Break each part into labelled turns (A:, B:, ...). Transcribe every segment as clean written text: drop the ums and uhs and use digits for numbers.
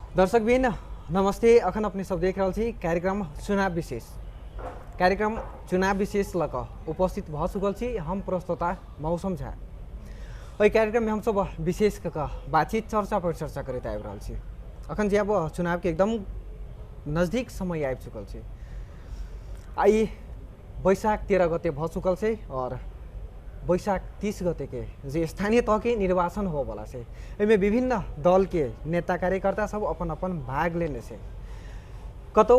A: दर्शकबिन नमस्ते। अखन अपने सब देख रहल छी कार्यक्रम चुनाव विशेष। कार्यक्रम चुनाव विशेष लक उपस्थित भ चुकल छी हम प्रस्तोता मौसम झा। ओहि कार्यक्रम में हम सब विशेष कक बातचीत चर्चा पर चर्चा करते आबि रहल छी। अखन जे अब चुनाव के एकदम नजदीक समय आबि चुकल छी। आई बैशाख 13 गते भ चुकल छै और बैशाख 30 गते के जे स्थानीय तह के निर्वाचन हो वाला से एमे विभिन्न दल के नेता कार्यकर्ता सब अपन अपन भाग लेने से कतौ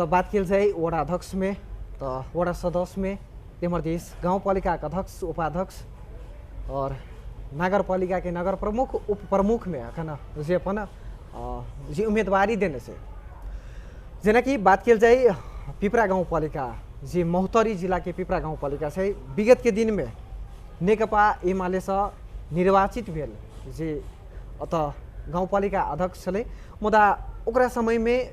A: बात किल जाए वडा अध्यक्ष में तो वडा सदस्य में तेमरदेश गाउँपालिका का अध्यक्ष उपाध्यक्ष और नगरपालिका के नगर प्रमुख उप प्रमुख में अखन जे अपन जे उम्मीदवारी देने से जेना कि बात किल जाए पिपरा गाउँपालिका जे महोत्तरी जिला के पिपरा गाउँपालिका से विगत के दिन में नेकपा एमाले से निर्वाचित भेल जे अत गाउँपालिका अध्यक्ष छले। मुदा ओकरा समय में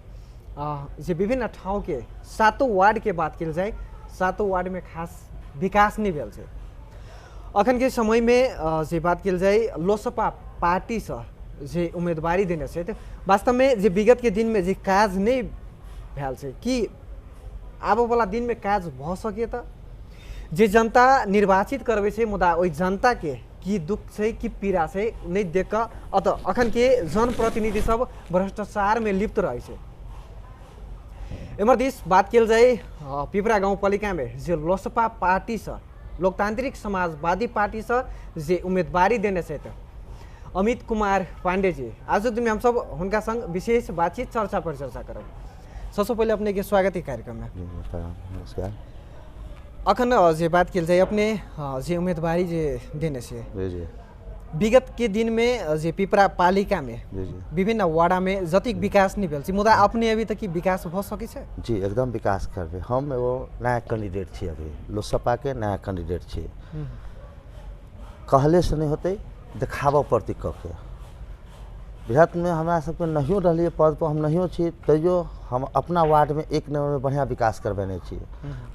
A: जे विभिन्न ठाउँ के 7 वार्ड के बात किल जाए 7 वार्ड में खास विकास नहीं भेल छै। अखन के समय में जे बात किल जाए लोसपा पार्टी से जे उम्मीदवारी देने से वास्तव में जे विगत के दिन में जे काज नहीं भेल छै कि आबो वाला दिन में काज भ सके त जे जनता निर्वाचित करबे छै मुदा ओहि जनता के की दुख छै कि पीड़ा छै नहीं देख अत अखन के जनप्रतिनिधि सब भ्रष्टाचार में लिप्त रहे छै। एमरदिस बात किल जाए पिपरा गाउँपालिका में जे लोसपा पार्टी से लोकतांत्रिक समाजवादी पार्टी से जे उम्मीदवारी देने से अमित कुमार पांडे जी आज दिन में हम सब उनका संग विशेष बातचीत चर्चा पर चर्चा करब। सबसे पहले अपने के स्वागत है कार्यक्रम में।
B: नमस्कार।
A: अखन जे बात किल जाए अपने जे उम्मीदवारी जे देने से विगत के दिन में जे पिपरा पालिका में विभिन्न वार्डा में जतिक विकास नहीं भेल मुदा अपने अभी तक विकास भ सके छै?
B: जी एकदम विकास करबे। हम एगो नया कैंडिडेट छी, अभी लोसपा के नया कैंडिडेट छी। कहले से नहीं होते देखाबो पड़ती क के बृहत में हमरा सबके नहियो रहिए पद पर हम नहियो छी तैयो हम अपना वार्ड में 1 नंबर में बढ़िया विकास करबेने छी।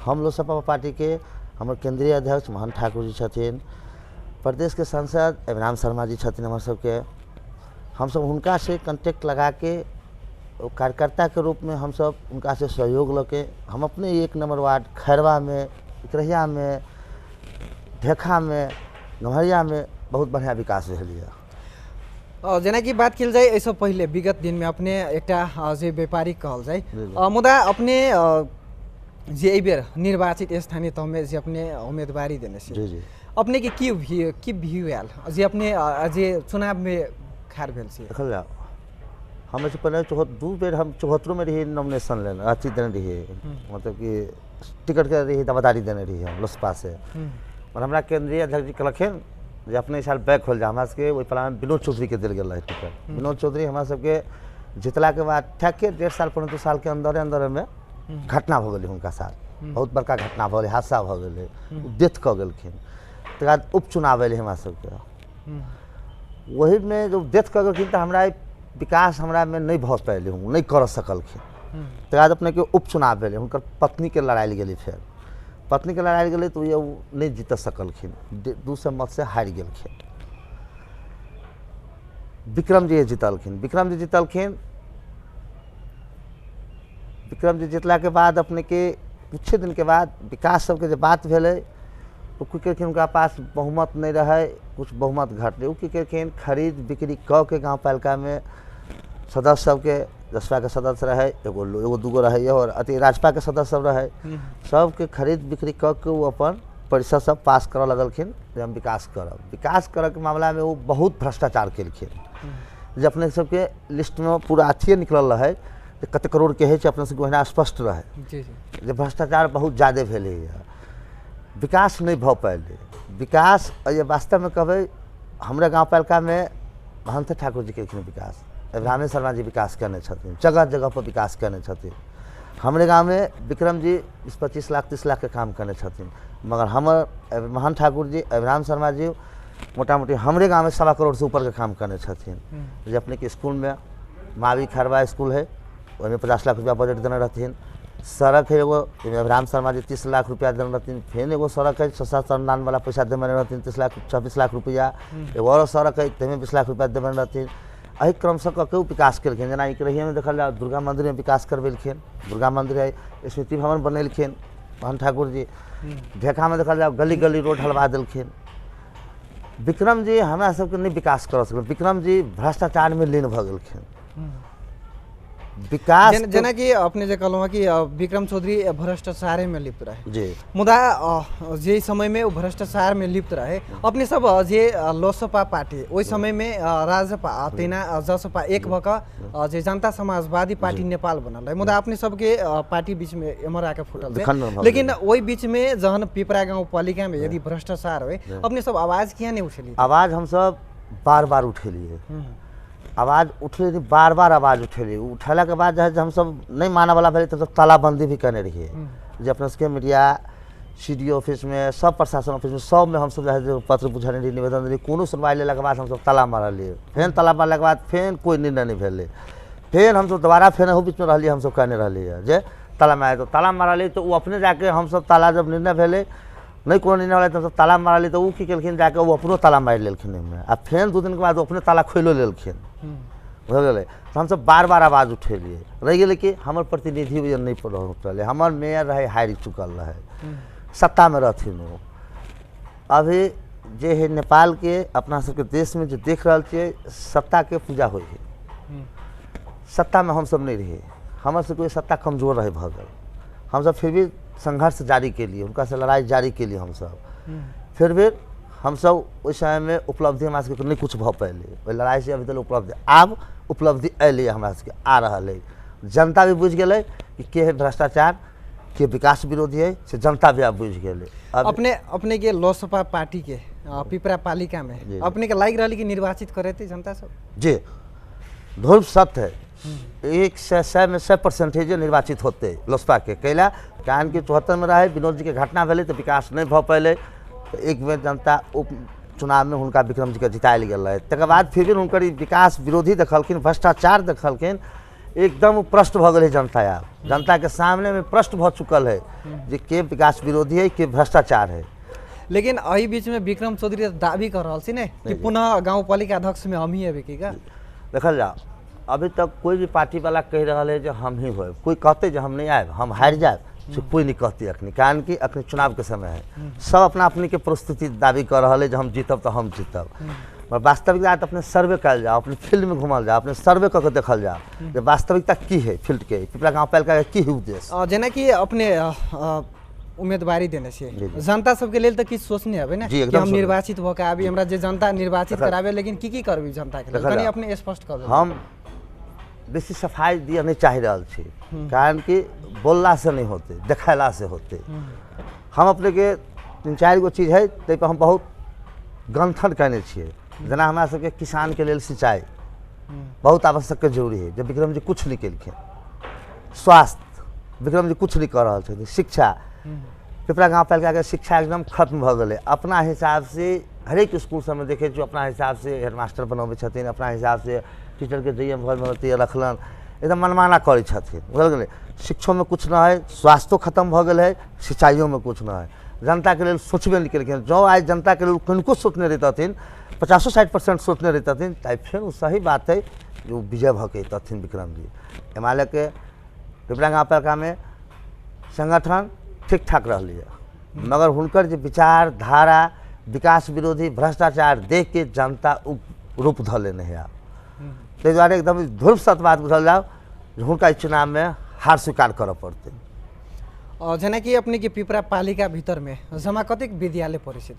B: हम लोसपा पार्टी के हमर केंद्रीय अध्यक्ष मोहन ठाकुर जी छथिन, प्रदेश के सांसद अभिराम शर्मा जी छथिन हमर सबके। हम सब हुनका से कांटेक्ट लगा के कार्यकर्ता के रूप में हम सब उनका से सहयोग लके हम अपने 1 नंबर वार्ड खैरवा में, इकरहिया में, ढेखा में, गम्हरिया में बहुत बढ़िया विकास भेल।
A: जेना कि बात किल जाए ऐसा पहले विगत दिन में अपने एकटा जे व्यापारी कहल जाए मुदा अपने जे एहि बेर निर्वाचित स्थानीय तह में जे अपने उम्मीदवारी देने से अपने के की व्यू आयल जे अपने जे चुनाव में खार भेल छी?
B: देखल जाओ हम से पहले 2 बेर हम 74 में रही नॉमिनेशन लेने अथी देने रही, मतलब कि टिकट के रही दावेदारी देने रही हम लोसपा से। और हमारा केंद्रीय अध्यक्ष जी कहलखिन जे अपने साल बैक खोल जा। हमरा सबके ओहि प्लान में विनोद चौधरी के दिल गेल रहे टिकट। विनोद चौधरी हमरा सबके जितला के बाद ठक के 1.5 साल 2 साल के अंदर अंदर में घटना भ गेलै हुनका साथ, बहुत बड़का घटना भ गेलै, हादसा भ गेलै, डेथ क गेलखिन। तकर बाद उपचुनाव अयलै हमरा सबके, वही में जो डेथ क गेलखिन तो हमरा विकास हमरा में नहीं भ पैले, नहीं कर सकलखिन। तकर बाद अपने के उपचुनाव भेलै, हुनकर पत्नी के लड़ाई गेलै। फिर पत्नी के लड़ाई गेलै तो ये नहीं जीत सकलखिन, 200 मत से हार गेलखिन। विक्रम जी जीतलखिन। विक्रम जी जीतला के बाद अपने के कुछ दिन के बाद विकास सबके जो बात भेलै तो की केलखिन, उनका पास बहुमत नहीं रहे, कुछ बहुमत घटले। की केलखिन खरीद बिक्री क के गाँव पालिका में सदस्य सबके जसपा के सदस्य रहे एगो दूगो रहे और अति राजपा के सदस्य सब रहे, सबके खरीद बिक्री क के वो अपन परिषद सब पास कर लगलखिन जे हम विकास करब। विकास करे के मामला में वो बहुत भ्रष्टाचार केलखिन। जे अपने सबके लिस्ट में पूरा अथिए निकलल रहे कते करोड़ के है अपने सबके ओहिना स्पष्ट रहे जे भ्रष्टाचार बहुत ज़्यादा भेले, विकास नहीं भ पैले। विकास ये वास्तव में कहबे हमरा गाँव पालिका में महंत ठाकुर जी केलखिन विकास, अभिराम शर्मा जी विकास करने छथिन, जगह जगह पर विकास करने छथिन। हमारे गांव में विक्रम जी 25 लाख 30 लाख के काम करने छथिन, मगर हमर मोहन ठाकुर जी अभिराम शर्मा जी मोटा मोटी हमारे गांव में 1.25 करोड़ से ऊपर के काम करने छथिन। जो अपने के स्कूल में मावी खरवा स्कूल है, उसमें 50 लाख रुपया बजट देने रहथिन। सड़क है एगो, अभिराम शर्मा जी 30 लाख रुपया देने रहथिन। फिर एगो सड़क है 7 वाला पैसा देने रहथिन 26 लाख रुपया। एगो और सड़क है तमें 20 लाख रुपया देने रहथिन। एहि क्रमसँ कऽ के विकास केलखिन। जेना एक रहिए में देखल जाए दुर्गा मंदिर में विकास करवेलखिन, दुर्गा मंदिर है, स्मृति भवन बनेलखिन मोहन ठाकुर जी। ढेका में देखल जाए गली गली रोड हलवा देलखिन। विक्रम जी हमरा सबके नहीं विकास कर सकल, विक्रम जी भ्रष्टाचार में लीन भऽ गेलखिन। विकास
A: जेना कि अपने जे कहलहुँ कि विक्रम चौधरी भ्रष्टाचार में लिप्त रहे
B: जी,
A: मुदा जे समय में वो भ्रष्टाचार में लिप्त रहे अपने सब जे लोसपा पार्टी ओहि समय में राजपा तेना जसपा एक भक जे जनता समाजवादी पार्टी नेपाल बनल है, मुदा अपने सबके पार्टी बीच में एमहर आके फुटल है। लेकिन वही बीच में जहन पिपरा गाँव पालिका में यदि भ्रष्टाचार हो अपने सब आवाज किया नहीं उठेली?
B: आवाज हम सब बार बार उठेलिए, आवाज उठले रही, बार बार आवाज उठेली। उठेला के बाद जो हम सब नहीं माना वाला भेले तब तालाबंदी भी करने रहिए। जो अपने सबके मीडिया CDO ऑफिस में सब प्रशासन ऑफिस में सब में हम सब जो पत्र बुझाने रही, निवेदन रही, कोनो सुनवाई लेला के बाद हम सब ताला मारलिए। फिर ताला मारला के बाद फिर कोई निर्णय नहीं भेले। फिर हम सब दोबारा फिर हो बीच में रहिए, हम सब कहने रहिए जे ताला मारे, तो ताला मारलिए तो वो अपने जाके हम सब ताला जब निर्णय भेले नहीं कोनो निर्णय वाला, तो सब ताला मारलिए तो वो की केलखिन जाके वो अपनो ताला मार लेलखिन में। आ फिर 2 दिन के बाद अपने ताला खोलो लेलखिन। हो गए तो हम सब बार बार आवाज उठेलिए। रह गए कि हमार प्रतिनिधि नहीं पड़े, हमार मेयर रहे हारि चुकल रहे, सत्ता में रहथिन वो। अभी जे है नेपाल के अपना सबके देश में जो देख रहा छे सत्ता के पूजा हो है, सत्ता में हम सब नहीं रहे, हमार से कोई सत्ता कमजोर रहे भगल। हम सब फिर भी संघर्ष जारी के लिए, उनका से लड़ाई जारी के लिए हम सब फिर भी हम सब उस समय में उपलब्धि हमारा सबके नहीं कुछ भऽ पयले। लड़ाई से अभी तक उपलब्धि आब उपलब्धि अयले हमरा सबके आ रहा है। जनता भी बुझ गए कि के है भ्रष्टाचार, के विकास विरोधी है, से जनता भी अब बुझ गए।
A: अपने के लोसपा पार्टी के पिपरा पालिका में अपने के लाग रहा कि निर्वाचित करे थे जनता सब?
B: जी, ध्रुव सत्य है, 100 में 100% निर्वाचित होते लोसपा के। कैला कारण कि 74 में रहे विनोद जी के घटना भेले तो विकास नहीं भऽ पयले, तो एक बेर जनता उप चुनाव में हुनका विक्रम जी के जितायल गेल है। तकर बाद फिर भी हुनकर विकास विरोधी देखलखिन, भ्रष्टाचार देखलखिन, एकदम प्रश्न भऽ गेल जनता। आब जनता के सामने में प्रश्न भऽ चुकल है जे के विकास विरोधी है, के भ्रष्टाचार है।
A: लेकिन अही बीच में विक्रम चौधरी दावी कर रहा ने कि पुनः गाँव पालिका अध्यक्ष में हम ही अभी की का
B: देखल जाओ, अभी तक कोई भी पार्टी वाला कह रहा है जो हम ही हो, कोई कहते जो हम नहीं आए, हम हार जाए, से कोई नहीं कहती अखनी। कारण कि अखनी चुनाव के समय है, सब अपना अपनी के प्रस्तुति दावी कर रहा है जो हम जीतब तो हम जीतब। और वास्तविकता अपने सर्वे कल जाओ, अपने फील्ड में घूमल जाओ, अपने सर्वे करके देखल जाओ जे वास्तविकता की है फील्ड के, पिपरा गाँव पालिका के की उद्देश्य।
A: जेना कि अपने उम्मीदवारी देने से जनता सबके लेल तो किछु सोचने हबे ना कि हम निर्वाचित भऽ के आबी, हमरा जे जनता निर्वाचित कराबे, लेकिन की करबी जनता के लेल कनी अपने स्पष्ट कर दे।
B: हम बेसी सफाई दिया नहीं चाह रहा छे, कारण कि बोलला से नहीं होते, देखला से होते। हम अपने के 3-4 गो चीज है ताहि पर हम बहुत गंथन करने छे। जना हमरा सबके किसान के लेल सिंचाई बहुत आवश्यक के जरूरी है, जब विक्रम जी कुछ नहीं केलखिन। स्वास्थ्य विक्रम जी कुछ नहीं कर रहा छे। शिक्षा पिपरा गाँव पालिका के शिक्षा एकदम खत्म भऽ गेलै। अपना हिसाब से हरेक स्कूल सब में देखे अपना हिसाब से हेडमास्टर बनबे छथिन, अपना हिसाब से टीचर के DM भरती रखलन, एकदम मनमाना करे छथिन। बुझल गेलै, शिक्षो में कुछ ना है, स्वास्थ्यो खत्म भऽ गेल है, सिंचाइयों में कुछ ना है। जनता के लिए सोचबे नहीं केलखिन। जो आज जनता के लिए कनिको सोचने रहतथिन, 50-60% सोचने रहतथिन, तो फिर वो सही बात है जो विजय भऽ के अयतथिन विक्रम जी। हिमालय के पिपरा गाँव पालिका में संगठन ठीक ठाक रही, मगर हुनकर जो विचारधारा विकास विरोधी भ्रष्टाचार देख के जनता रूप धऽ लेने है। आप ताहि दुआरे एकदम ध्रुव सत्य बात बुझल जाओ, हुनका चुनाव में हार स्वीकार करऽ पड़ते।
A: जेना कि अपने के पिपरा पालिका भीतर में जमा कतेक विद्यालय पड़े छै?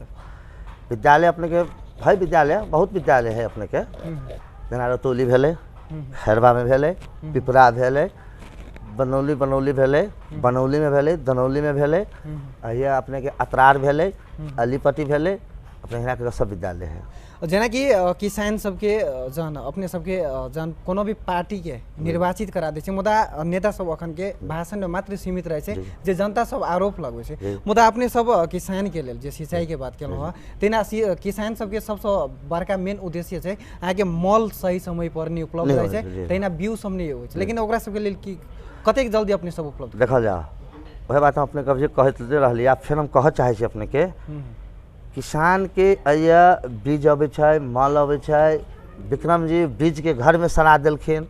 B: विद्यालय अपने के है, विद्यालय बहुत विद्यालय है अपने के। जेना रतौली भेले, खैरवा में भेले, पिपरा भेले, बनौली भेले, बनौली में भेले, दनौली में भेले, ये अपने के अतरार भेले, अलीपट्टी भेले, अपने यहाँ के सब विद्यालय है।
A: जेना कि किसान सबके जन अपने सबके जन कोनो भी पार्टी के निर्वाचित करा दै छै, मुदा नेता सब अखन के भाषण में मात्र सीमित रहे छै, जे जनता सब आरोप लगबै छै। मुदा अपने सब किसान के लेल जे सिंचाई के बात केलहुँ हँ, तेना किसान सबके सबसे बड़का मेन उद्देश्य छै अहाँके मल सही समय पर नहीं उपलब्ध रहे छै, तहिना बीउ सब नहीं होइ छै। लेकिन ओकरा सबके लेल की कतेक जल्दी अपने सब उपलब्ध
B: देखल जा, वह बात हम अपने कब्जे कहते रहलिए। आप फिर हम कह चाहे अपने के किसान के अया बीज अबै छै, माल अबै छै, विक्रम जी ब्रिज के घर में सरा देलखिन,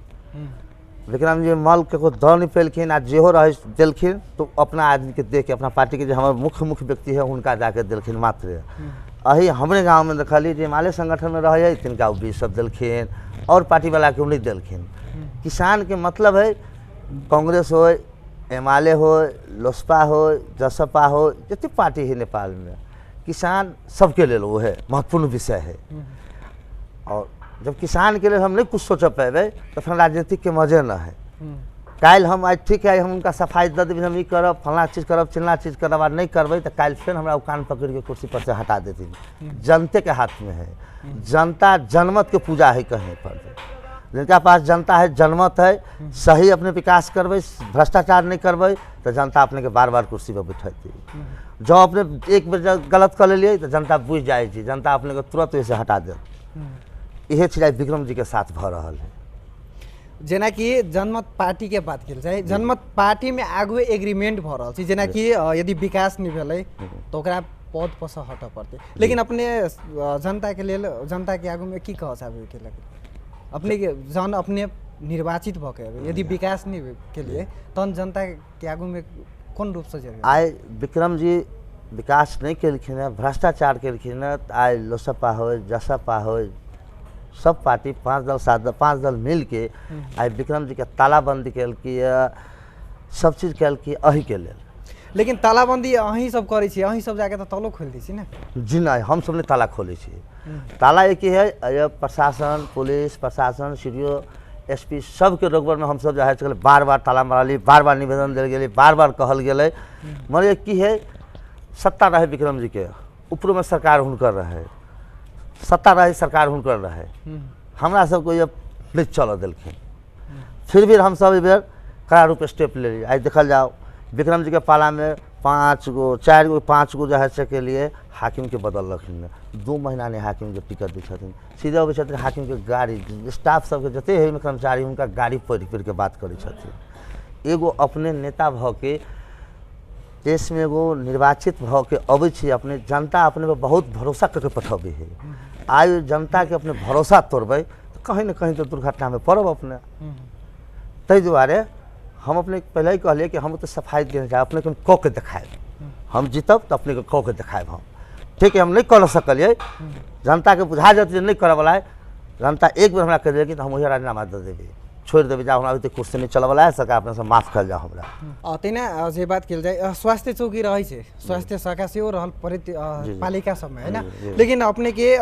B: विक्रम जी मल के को दौड़ नहीं पेलखिन आ जेहो रह देलखिन तो अपना आदमी के देख के अपना पार्टी के जो हमारे मुख्य व्यक्ति है उनका जाके देलखिन मात्र। अही हमरे गांव में देखली जे हिमालय संगठन में रहे तिनका ब्रिज सब देलखिन और पार्टी वाला के नहीं देलखिन। किसान के मतलब है कांग्रेस हो, एमाले हो, लोसपा हो, जसपा हो, जितनी पार्टी है नेपाल में, किसान सबके लिए वो है महत्वपूर्ण विषय है। और जब किसान के लिए हम नहीं कुछ सोच पेबे तो फिर राजनीतिक के मजे न है। काल हम आज ठीक है हम उनका सफाई दे देवी, हम ई करब फला चीज़ करब चिल्ला चीज़ करब और नहीं करबै तो काल फिर हमरा कान पकड़ के कुर्सी पर से हटा देती। जनते के हाथ में है, जनता जनमत के पूजा है कहीं पर, जिनका पास जनता है जनमत है, सही अपने विकास करबै भ्रष्टाचार नहीं करबै तो जनता अपने के बार बार कुर्सी पर बैठती। जो अपने एक बेर गलत कर लिए तो जनता बुझ जाए, जनता अपने को तुरंत वैसे हटा दे। यह चीज विक्रम जी के साथ भ रहा है।
A: जेना कि जनमत पार्टी के बात कल जाए, जनमत पार्टी में आगू एग्रीमेंट भ रहा है, जेना कि यदि विकास नहीं भेलै तो ओकरा पद पर से हटऽ पड़ते। लेकिन अपने जनता के लिए जनता के आगू में की कह चाहबे के लगे अपने के जन अपने निर्वाचित भ के यदि विकास नहीं के लिए तन जनता के आगू में कौन रूप से जरूर
B: आए विक्रम जी विकास नहीं केलखिन है, भ्रष्टाचार केलखिन है। आए लोसपा हो जसपा हो सब पार्टी 5 दल 7 दल 5 दल मिल के आए विक्रम जी के तालाबंदी कल की सब चीज कल की अही के लेल।
A: लेकिन तालाबंदी अहीं सब करे छी, अहीं सब जाके तो तालो खोल दी छी ना।
B: जी नहीं, हम सब ने ताला खोले छी। ताला एक ही है, प्रशासन पुलिस प्रशासन सीडीओ एसपी सबके रोकबर में हम सब जो है बार बार ताला मारली, बार बार निवेदन दिल गए, बार बार कहल गए। मगर की है सत्ता रहे विक्रम जी के ऊपर में सरकार हुनकर रहे, सत्ता रहे सरकार हुनकर रहे, हमरा सबको ये नहीं चल दिलखिन। फिर भी हम सब बेर कड़ा रूप स्टेप ले ली। आज देखल जाओ विक्रम जी के पाला में 5 गो 4 गो 5 गो जो है से के लिए हाकिम के बदल रखिन। 2 महीना ने हाकिम के टिकट दी छथिन, सीधे अबै छथिन हाकिम के गाड़ी स्टाफ सबके जते है कर्मचारी उनका गाड़ी पढ़ के बात करै छथिन। एगो अपने नेता भ के देश में एगो निर्वाचित भ के अबै छी, अपने जनता अपने पर बहुत भरोसा करके पठबे है। आज जनता के अपने भरोसा तोड़बै तो कहीं ना कहीं तो दुर्घटना में पड़ब अपने। तै दुआरे हम अपने पहले ही कहलिए कि हम तो सफाई देने जाए अपने कऽ के देखाएब, हम जीतब तो अपने कऽ के देखाएब। हम ठीक है हम नहीं कर सकलिए, जनता के बुझा जाते नहीं करे वाला है। जनता एक बार हमरा कह दिए कि हम वही राजीनामा दे देबे, छोड़ देबे, जाओ हमरा तो कुर्सी नहीं चलऽ वाला है, सरकार अपने से माफ कर जाओ हमरा।
A: तेना जे बात कल जाए स्वास्थ्य चौकी रहे छे, स्वास्थ्य शाखा से रहल पालिका सब में है ना। लेकिन अपने के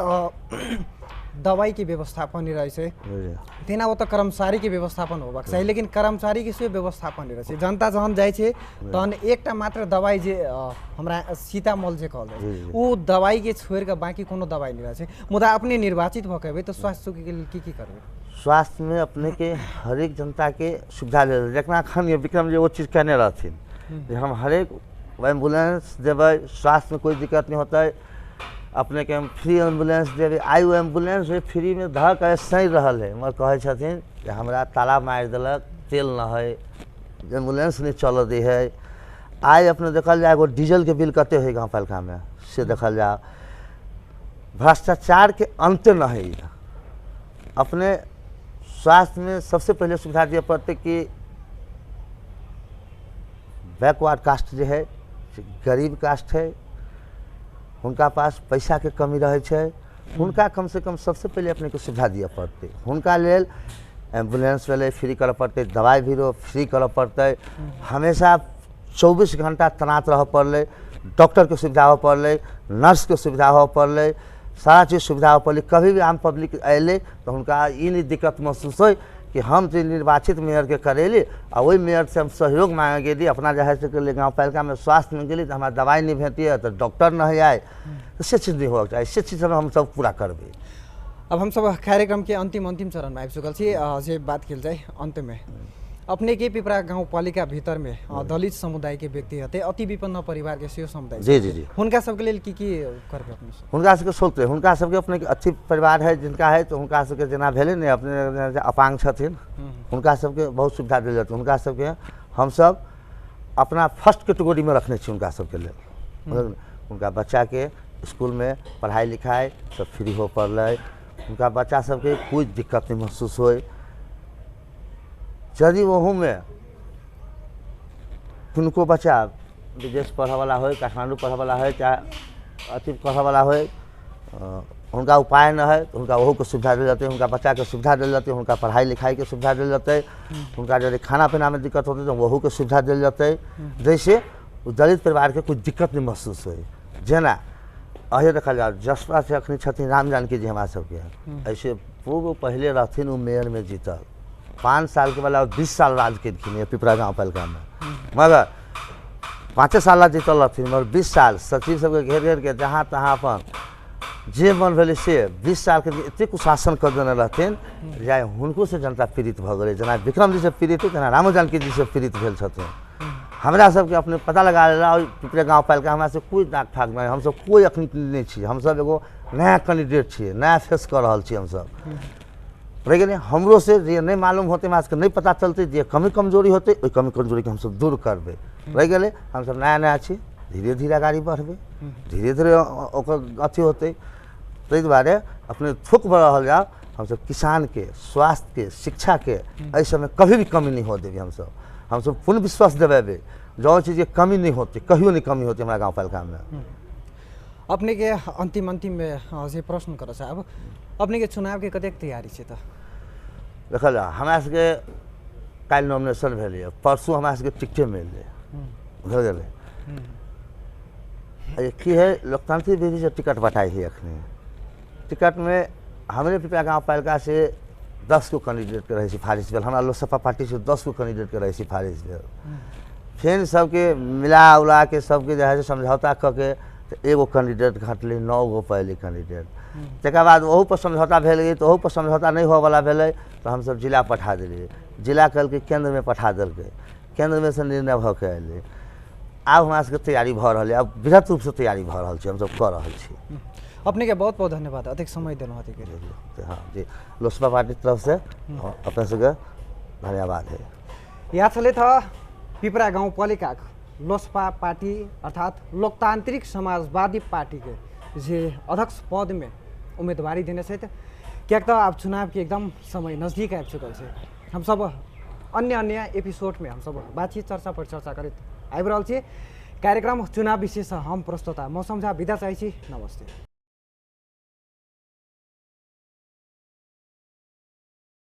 A: दवाई के व्यवस्थापन नहीं रहे छे, तेना वो तो कर्मचारी के व्यवस्थापन होबाक चाहिए, लेकिन कर्मचारी के से व्यवस्थापन नहीं रहे छे। जनता जहन जाए छे तहन एकटा मात्र दवाई जे हमरा सीतामोल जे कहल जाए वो दवाई के छोड़ के बाकी कोनो दवाई नहीं रहे छे। मुदा अपने निर्वाचित भ के तो स्वास्थ्य चौकी के लिए की करबे?
B: स्वास्थ्य में अपने के हर एक जनता के सुविधा ले जखना अखन ये विक्रम जी वो चीज़ कहने रहथिन जे हम हर एक एम्बुलेंस देवे, स्वास्थ्य में कोई दिक्कत नहीं होता है, अपने के हम फ्री एम्बुलेंस देवे। आई वो एम्बुलेंस फ्री में धक सही रहल है, मगर कहे छथिन कि हमरा ताला मार दिलक, तेल न है, एम्बुलेंस नहीं चल दी है। आई अपने देखल जाए एगो डीजल के बिल कते है गाँव पालिका में से देखल जाए, भ्रष्टाचार के अंत न है। अपने स्वास्थ्य में सबसे पहले सुविधा दिए पड़ते कि बैकवर्ड कास्ट जो है गरीब कास्ट है, उनका पास पैसा के कमी रहे छे, उनका कम से कम सबसे पहले अपने को सुविधा दिए पड़ते। उनका लेल एम्बुलेंस वाले फ्री कर पड़ते, दवाई भी फ्री कर पड़ते, हमेशा 24 घंटा तैनात रह पड़े, डॉक्टर के सुविधा हो पड़े, नर्स के सुविधा हो पड़े, सारा चीज़ सुविधा हो पड़े। कभी भी आम पब्लिक अले तो उनका ये नहीं दिक्कत महसूस हो कि हम जो निर्वाचित मेयर के करेली और वही मेयर से हम सहयोग मांगे गेली, अपना जहाँ से के गाँव पालिका में स्वास्थ्य में गेली तो हमारा दवाई नहीं भेटिए तो डॉक्टर नहीं आए, तो से चीज़ नहीं होगा चाहिए, से चीज़ हम सब पूरा करबे।
A: अब हम सब कार्यक्रम के अंतिम चरण में आ चुकल छी। जे बात कल जाए अंत में अपने के पिपरा गाउँपालिका भीतर में दलित समुदाय के व्यक्ति हते, अति विपन्न परिवार के सेहो समुदाय
B: जी जी जी
A: हुनका सबके लेल की करबे अपने?
B: हुनका सबके सोचते हुनका सबके अपने अच्छी परिवार है जिनका है तो हुनका सबके जेना भेले ने अपने अपांग छथिन हुनका सबके बहुत सुविधा दिल जाती। हुनका सबके हम सब अपना फर्स्ट कैटेगरी में रखने छी। हुनका सबके लेल उनका बच्चा के स्कूल में पढ़ाई लिखाई सब फ्री हो पड़े, उनका बच्चा सबके कोई दिक्कत नहीं महसूस होए। यदि वहू में उनको बच्चा विदेश पढ़े वाला हो, काठमांडू पढ़े वाला है, चाहे अथी पढ़े वाला हो, उनका उपाय न है तो उनका वहू के सुविधा दिल जाते, उनका बच्चा के सुविधा दिल जाते, उनका पढ़ाई लिखाई के सुविधा दिल जाते, उनका यदि खाना पीना में दिक्कत होती तो वहू के सुविधा दिल जाते। जैसे दलित परिवार के कोई दिक्कत नहीं महसूस हो। जेना अहे देखा जाए जसपा से अखनी छथिन राम जानकी जी हमारा सबके, ऐसे पूर्व पहले रहथिन वो मेयर में जीतल, 5 साल के बाद 20 साल राज केलखिन पिपरा गाँव पालिका में, मगर 5 साल जीतल रहथिन, मगर 20 साल सचिव सबके घेर घेर के जहाँ तहाँ अपन जे मन भेलै से 20 साल के एते कुशासन कर देने रहथिन, जाय हुनको से जनता पीड़ित भ गेलै। जना विक्रम जी से पीड़ित है, जना राम जानकी जी से पीड़ित भेल छथिन। हमरा सबके अपने पता लगा लेला पिपरे गाँव पालिका हमरा से कोई दाग ठाक नहीं, हम सब कोई अखनी नहीं छी, हम सब एगो नया कैंडिडेट छियै, नया फेस कर रहल छी हम सब। रह गेलै हमरो से जे नहीं मालूम होते, हमरा सबके नहीं पता चलते, जे कमी कमजोरी होते ओहि कमी कमजोरी के हम सब दूर करबै। रह गेलै हम सब नया नया छी, धीरे धीरे आगाड़ी बढ़बै, धीरे धीरे ओकर अथी होते। ताहि दुआरे अपने थुक बढ़ जाओ, हम सब किसान के स्वास्थ्य के शिक्षा के एहि सबमें कभी भी कमी नहीं हो देवी। हम सब पूर्ण विश्वास देवे जो चीज के कमी नहीं होती, कहियो नहीं कमी होती हमारा गाँव पालिका में।
A: अपने के अंतिम में से प्रश्न कर साहब, अपने के चुनाव के कतेक तैयारी है? तो
B: देखल जा हमरा सबके काल्हि नॉमिनेशन भेलै, परसों हमरा सबके टिकटे मिललै, भऽ गेलै। की है लोकतांत्रिक विधि से टिकट बटाई है। अखनी टिकट में हमरे पिपरा गाँव पालिका से 10 गो कैंडिडेट के रही सिफारिश भेल, हमारा लोकसभा पार्टी से 10 गो कैंडिडेट के रही सिफारिश भेल। फिर सबके मिला उला के सबके जो है समझौता करके तो एगो कैंडिडेट घटलै, 9 गो पहले कैंडिडेट। तकर बाद वहू पर समझौता भेल गई, तो वहू पर समझौता नहीं हो वाला भेलै तो हम सब जिला पठा दिलियै, जिला कहलकै केंद्र में पठा देलकै, केंद्र में से निर्णय भऽ के अयलै। आब हमरा सबके तैयारी भऽ रहल है, अब बृहत रूप से तैयारी भऽ रहल छै, हम सब कऽ रहल छी।
A: अपने के बहुत बहुत धन्यवाद, अधिक समय देना के लिए।
B: हाँ जी, लोकसभा पार्टी तरफ से अपने सबके धन्यवाद है।
A: यहाँ चले था पिपरा गाँव पालिका लोकसभा पार्टी अर्थात लोकतांत्रिक समाजवादी पार्टी के जे अध्यक्ष पद में उम्मीदवारी देने से क्या तो अब चुनाव के एकदम समय नज़दीक आ चुकल है। हम सब अन्य एपिसोड में हम सब बातचीत चर्चा पर चर्चा करते आबि रहल छी। कार्यक्रम चुनाव विशेष हम प्रस्तुता मौसम झा विदा चाहै छी। नमस्ते।